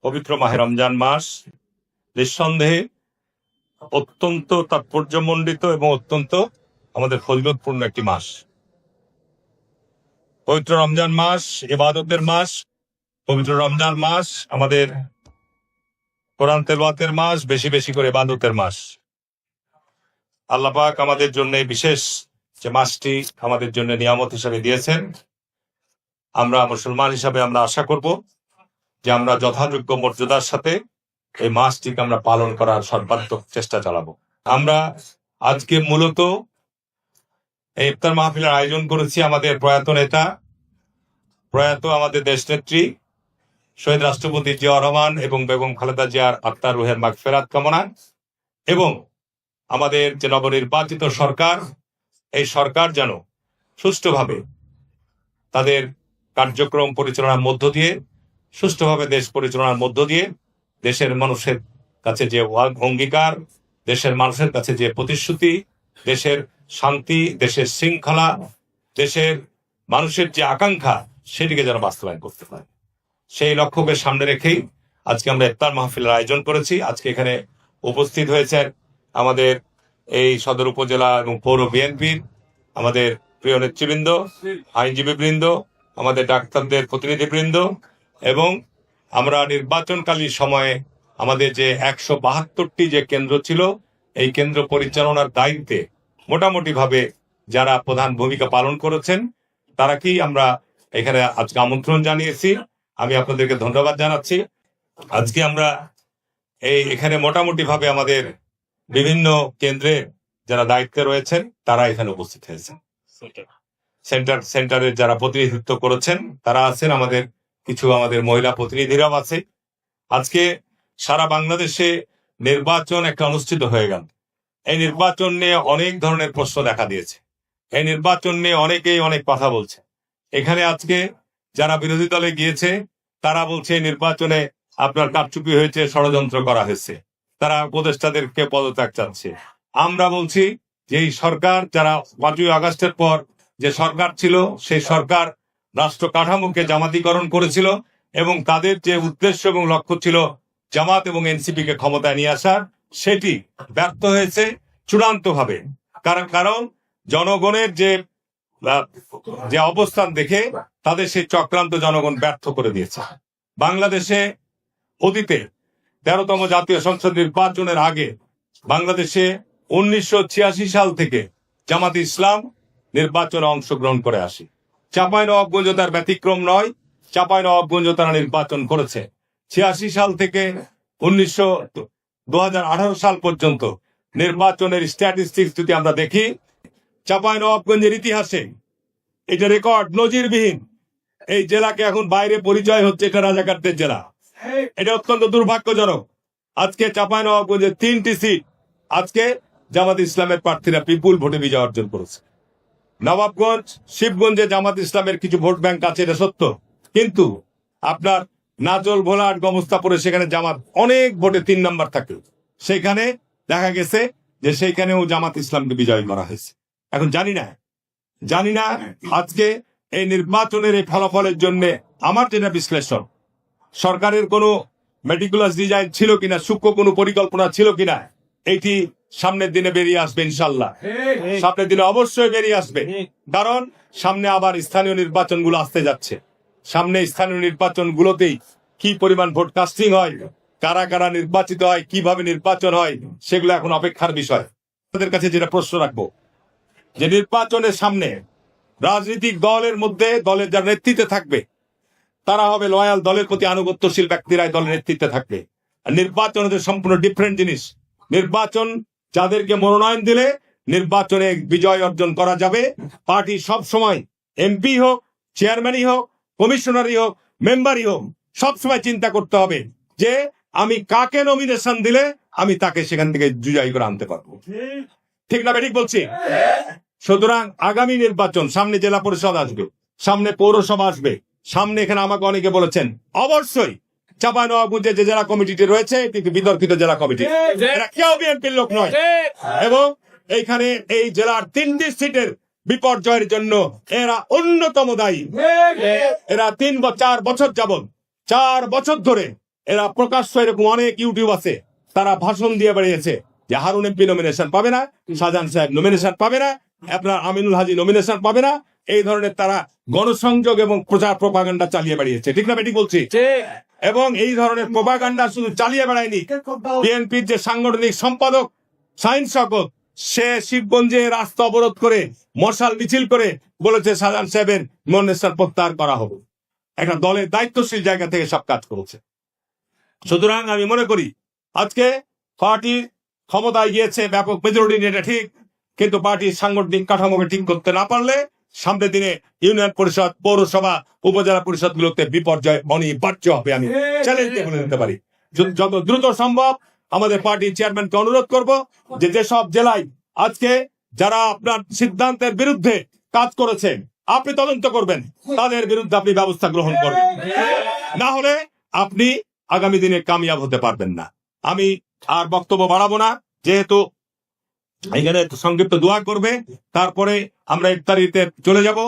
পবিত্র মাহে রমজান মাস নিঃসন্দেহে অত্যন্ত তাৎপর্যমণ্ডিত এবং অত্যন্ত আমাদের ফজিলতপূর্ণ একটি মাস। পবিত্র রমজান মাস ইবাদতের মাস, পবিত্র রমজান মাস আমাদের কোরআন তেলাওয়াতের মাস, বেশি বেশি করে ইবাদতের মাস। আল্লাহ পাক আমাদের জন্য বিশেষ যে মাসটি আমাদের জন্য নিয়ামত হিসাবে দিয়েছেন, আমরা মুসলমান হিসাবে আমরা আশা করব যে আমরা যথাযোগ্য মর্যাদার সাথে এই মাসটিকে আমরা পালন করার সর্বাত্মক চেষ্টা চালাবো। আমরা আজকে মূলত এই ইফতার মাহফিলের আয়োজন করেছি আমাদের প্রয়াত আমাদের দেশনেত্রী শহীদ রাষ্ট্রপতি জিয়াউর রহমান এবং বেগম খালেদা জিয়ার আত্মার রুহের মাগফিরাত কামনা, এবং আমাদের যে নবনির্বাচিত সরকার, এই সরকার যেন সুষ্ঠুভাবে তাদের কার্যক্রম পরিচালনার মধ্য দিয়ে, সুষ্ঠুভাবে দেশ পরিচালনার মধ্য দিয়ে দেশের মানুষের কাছে যে অঙ্গীকার, দেশের মানুষের কাছে যে প্রতিশ্রুতি, দেশের শান্তি, দেশের শৃঙ্খলা, দেশের মানুষের যে আকাঙ্ক্ষা, সেটিকে যেন বাস্তবায়ন করতে পারে, সেই লক্ষ্যকে সামনে রেখেই আজকে আমরা ইফতার মাহফিলের আয়োজন করেছি। আজকে এখানে উপস্থিত হয়েছেন আমাদের এই সদর উপজেলা এবং পৌর বিএনপির আমাদের প্রিয় নেতৃবৃন্দ, আইনজীবীবৃন্দ, আমাদের ডাক্তারদের প্রতিনিধিবৃন্দ, এবং আমরা নির্বাচনকালীন সময়ে আমাদের যে 172টি যে কেন্দ্র ছিল, এই কেন্দ্র পরিচালনার দায়িত্বে মোটামুটি ভাবে যারা প্রধান ভূমিকা পালন করেছেন তারাকেই আমরা এখানে আজকে আমন্ত্রণ জানিয়েছি। আমি আপনাদেরকে ধন্যবাদ জানাচ্ছি। আজকে আমরা এখানে মোটামুটি ভাবে আমাদের বিভিন্ন কেন্দ্রে যারা দায়িত্বে রয়েছেন তারা এখানে উপস্থিত হয়েছেন। সেন্টারের যারা প্রতিনিধিত্ব করেছেন তারা আছেন, আমাদের কিছু আমাদের মহিলা প্রতিনিধিরাও আছে। আজকে সারা বাংলাদেশে নির্বাচন একটা অনুষ্ঠিত হয়ে গেল। এই নির্বাচন নিয়ে অনেক ধরনের প্রশ্ন দেখা দিয়েছে, এই নির্বাচন নিয়ে অনেকেই অনেক কথা বলছে। এখানে আজকে যারা বিরোধী দলে গিয়েছে তারা বলছে নির্বাচনে আপনার কারচুপি হয়েছে, ষড়যন্ত্র করা হয়েছে, তারা উপদেষ্টাদেরকে পদত্যাগ চাচ্ছে। আমরা বলছি যে এই সরকার, যারা 5ই আগস্টের পর যে সরকার ছিল, সেই সরকার রাষ্ট্র কাঠামোকে জামাতিকরণ করেছিল এবং তাদের যে উদ্দেশ্য এবং লক্ষ্য ছিল জামাত এবং এনসিপি কে ক্ষমতায় নিয়ে আসার, সেটি ব্যর্থ হয়েছে চূড়ান্তভাবে। কারণ জনগণের যে অবস্থান দেখে তাদের সেই চক্রান্ত জনগণ ব্যর্থ করে দিয়েছে। বাংলাদেশে অতীতে 13তম জাতীয় সংসদ নির্বাচনের আগে বাংলাদেশে 1986 সাল থেকে জামাত ইসলাম নির্বাচনে অংশগ্রহণ করে আসে। চাঁপাইনবাবগঞ্জ তার ব্যতিক্রম নয়, চাঁপাইনবাবগঞ্জ তারা নির্বাচন করেছে। 86 সাল থেকে 2018 সাল পর্যন্ত নির্বাচনের স্ট্যাটিস্টিক্স যদি আমরা দেখি, চাঁপাইনবাবগঞ্জের ইতিহাসে এটা রেকর্ড, নজিরবিহীন। এই জেলাকে এখন বাইরে পরিচয় হচ্ছে এটা রাজাকারদের জেলা। এটা অত্যন্ত দুর্ভাগ্যজনক। আজকে চাঁপাইনবাবগঞ্জের 3টি সিট আজকে জামাত ইসলামের প্রার্থীরা বিপুল ভোটে বিজয় অর্জন করেছে। নবাবগঞ্জ, শিবগঞ্জে জামাত ইসলামের কিছু ভোট ব্যাংক আছে, এটা সত্য, কিন্তু আপনার নাচল, ভোলাট, গমস্তাপুরে সেখানে জামাত অনেক ভোটে 3 নম্বর থাকে। সেখানে দেখা গেছে যে সেইখানেও জামাত ইসলামকে বিজয় করা হয়েছে। এখন জানি না আজকে এই নির্বাচনের এই ফলাফলের জন্য আমার যেটা বিশ্লেষণ, সরকারের কোনো মেটিকুলাস ডিজাইন ছিল কিনা, সূক্ষ্ম কোনো পরিকল্পনা ছিল কিনা, এটি সামনের দিনে বেরিয়ে আসবে ইনশাল্লাহ। সামনের দিনে অবশ্যই বেরিয়ে আসবে, কারণ সামনে আবার স্থানীয় নির্বাচনগুলো আসতে যাচ্ছে। সামনে স্থানীয় নির্বাচনগুলোতেই কি পরিমাণ ভোট কাস্টিং হয়, কারা কারা নির্বাচিত হয়, কিভাবে নির্বাচন হয়, সেগুলো এখন অপেক্ষার বিষয়। তাদের কাছে যেটা প্রশ্ন রাখবো, যে নির্বাচনের সামনে রাজনৈতিক দলের মধ্যে দলের যারা নেতৃত্বে থাকবে তারা হবে লয়াল, দলের প্রতি আনুগত্যশীল ব্যক্তিরাই দলের নেতৃত্বে থাকবে। আর নির্বাচন হচ্ছে সম্পূর্ণ ডিফারেন্ট জিনিস। নির্বাচন যাদেরকে মনোনয়ন দিলে নির্বাচনে বিজয় অর্জন করা যাবে, পার্টি সব সময় এমপি হোক, চেয়ারম্যানই হোক, কমিশনারই হোক, মেম্বারই হোক, সবসময় চিন্তা করতে হবে যে আমি কাকে নমিনেশন দিলে আমি তাকে সেখান থেকে জয়ী করে আনতে পারবো। ঠিক না ঠিক বলছি? সুতরাং আগামী নির্বাচন, সামনে জেলা পরিষদ আসবে, সামনে পৌরসভা আসবে, সামনে এখানে আমাকে অনেকে বলেছেন অবশ্যই চাঁপাইনবাবগঞ্জে যে জেলা কমিটিটি রয়েছে এটি বিতর্কিত জেলা কমিটি, এরা কেউ বিএনপির লোক নয়, এবং এইখানে এই জেলার 3টি সিটের বিপর্যয়ের জন্য এরা অন্যতম দায়ী। এরা 4 বছর যাবত 4 বছর ধরে এরা প্রকাশ্য এরকম অনেক ইউটিউব আছে, তারা ভাষণ দিয়ে বেরিয়েছে যে হারুন এমপি নমিনেশন পাবে না, শাহজাহান সাহেব নমিনেশন পাবে না, আপনার আমিনুল হাজি নমিনেশন পাবে না। এই ধরনের তারা গণসংযোগ এবং প্রচার প্রপাগান্ডা চালিয়ে বেরিয়েছে, ঠিক না বেটি বলছি? এবং এই ধরনের প্রপাগান্ডা শুধু চালিয়ে বেড়ায়নি, বিএনপির যে সাংগঠনিক সম্পাদক শাহিন শওকত, সে শিবগঞ্জে রাস্তা অবরোধ করে মশাল মিছিল করে বলেছে শাহজাহান সাহেবের নমিনেশন প্রত্যাহার করা হবে। একটা দলের দায়িত্বশীল জায়গা থেকে সব কাজ করেছে। সুতরাং আমি মনে করি আজকে পার্টি ক্ষমতায় গিয়েছে, ব্যাপক মেজরিটি নিয়ে, এটা ঠিক, কিন্তু পার্টির সাংগঠনিক কাঠামোকে ঠিক করতে না পারলে সামনের দিনে ইউনিয়ন পরিষদ, পৌরসভা, উপজেলা পরিষদ গুলোতে বিপর্যয় অনিবার্য হবে। আমি চ্যালেঞ্জ দিয়ে বলে দিতে পারি, যত দ্রুত সম্ভব আমাদের পার্টির চেয়ারম্যানকে অনুরোধ করব যে যেসব জেলায় আজকে যারা আপনার সিদ্ধান্তের বিরুদ্ধে কাজ করেছেন আপনি তদন্ত করবেন, তাদের বিরুদ্ধে আপনি ব্যবস্থা গ্রহণ করবেন, না হলে আপনি আগামী দিনে কামিয়াব হতে পারবেন না। আমি আর বক্তব্য বাড়াবো না, যেহেতু এখানে সংক্ষিপ্ত দোয়া করবে, তারপরে আমরা ইফতারিতে চলে যাব।